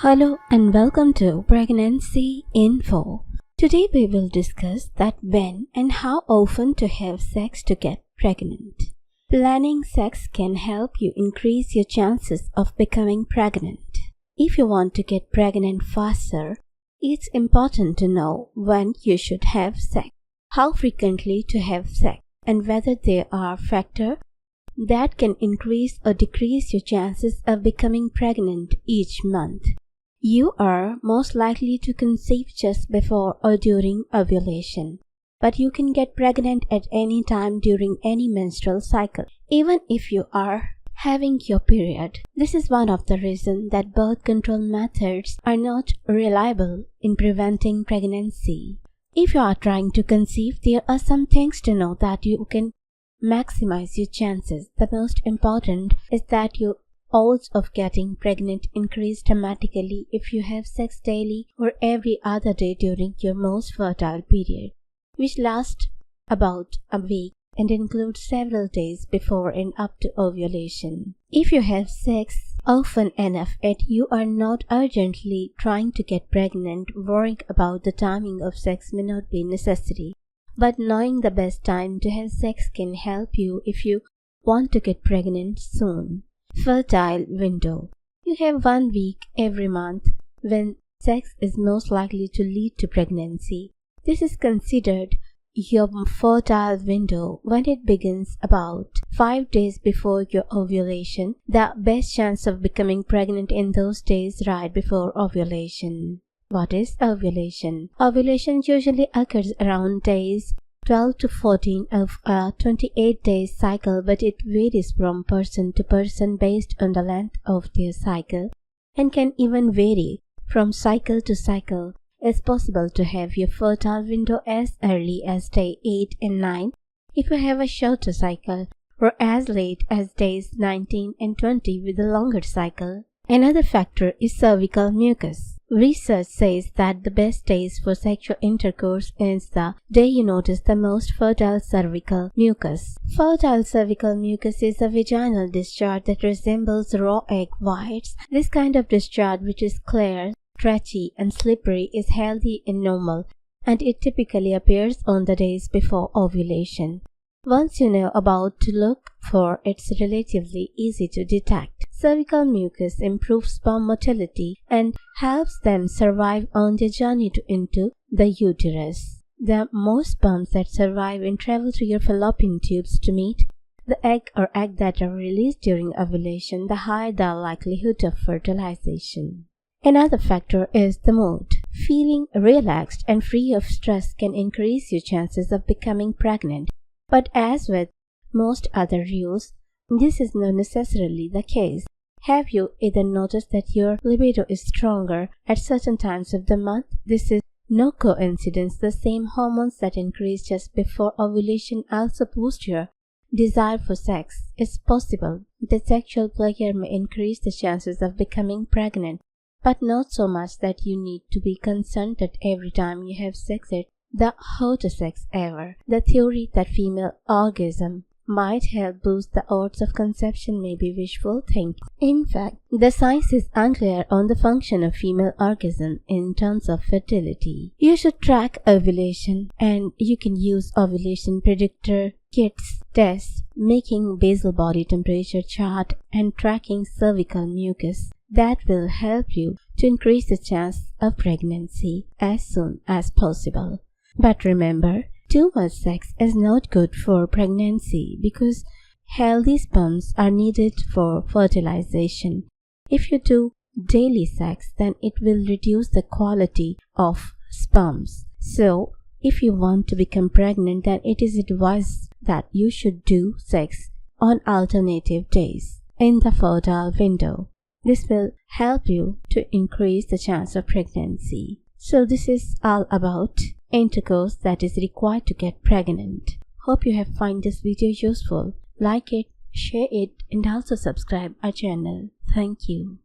Hello and welcome to Pregnancy Info. Today we will discuss that when and how often to have sex to get pregnant. Planning sex can help you increase your chances of becoming pregnant. If you want to get pregnant faster, it's important to know when you should have sex, how frequently to have sex, and whether there are factors that can increase or decrease your chances of becoming pregnant each month. You are most likely to conceive just before or during ovulation, but you can get pregnant at any time during any menstrual cycle, even if you are having your period. This is one of the reasons that birth control methods are not reliable in preventing pregnancy. If you are trying to conceive, there are some things to know that you can maximize your chances. The most important is that your odds of getting pregnant increase dramatically if you have sex daily or every other day during your most fertile period, which lasts about a week and includes several days before and up to ovulation. If you have sex often enough and you are not urgently trying to get pregnant, worrying about the timing of sex may not be necessary. But knowing the best time to have sex can help you if you want to get pregnant soon. Fertile window. You have 1 week every month when sex is most likely to lead to pregnancy. This is considered your fertile window when it begins about 5 days before your ovulation. The best chance of becoming pregnant in those days right before ovulation. What is ovulation? Ovulation usually occurs around days 12 to 14 of a 28-day cycle, but it varies from person to person based on the length of their cycle and can even vary from cycle to cycle. It's possible to have your fertile window as early as day 8 and 9 if you have a shorter cycle, or as late as days 19 and 20 with a longer cycle. Another factor is cervical mucus. Research says that the best days for sexual intercourse is the day you notice the most fertile cervical mucus. Fertile cervical mucus is a vaginal discharge that resembles raw egg whites. This kind of discharge, which is clear, stretchy, and slippery, is healthy and normal, and it typically appears on the days before ovulation. Once you know about to look for, it's relatively easy to detect. Cervical mucus improves sperm motility and helps them survive on their journey into the uterus. The more sperms that survive and travel through your fallopian tubes to meet the egg or egg that are released during ovulation, the higher the likelihood of fertilization. Another factor is the mood. Feeling relaxed and free of stress can increase your chances of becoming pregnant. But as with most other rules, this is not necessarily the case. Have you either noticed that your libido is stronger at certain times of the month? This is no coincidence. The same hormones that increase just before ovulation also boost your desire for sex. It's possible that sexual pleasure may increase the chances of becoming pregnant, but not so much that you need to be concerned that every time you have sex it's the hottest sex ever. The theory that female orgasm might help boost the odds of conception may be wishful thinking. In fact, the science is unclear on the function of female orgasm in terms of fertility. You should track ovulation, and you can use ovulation predictor kits, tests, making basal body temperature chart, and tracking cervical mucus. That will help you to increase the chance of pregnancy as soon as possible. But remember, too much sex is not good for pregnancy because healthy sperms are needed for fertilization. If you do daily sex, then it will reduce the quality of sperms. So, if you want to become pregnant, then it is advised that you should do sex on alternative days in the fertile window. This will help you to increase the chance of pregnancy. So this is all about intercourse that is required to get pregnant. Hope you have found this video useful. Like it, share it, and also subscribe our channel. Thank you.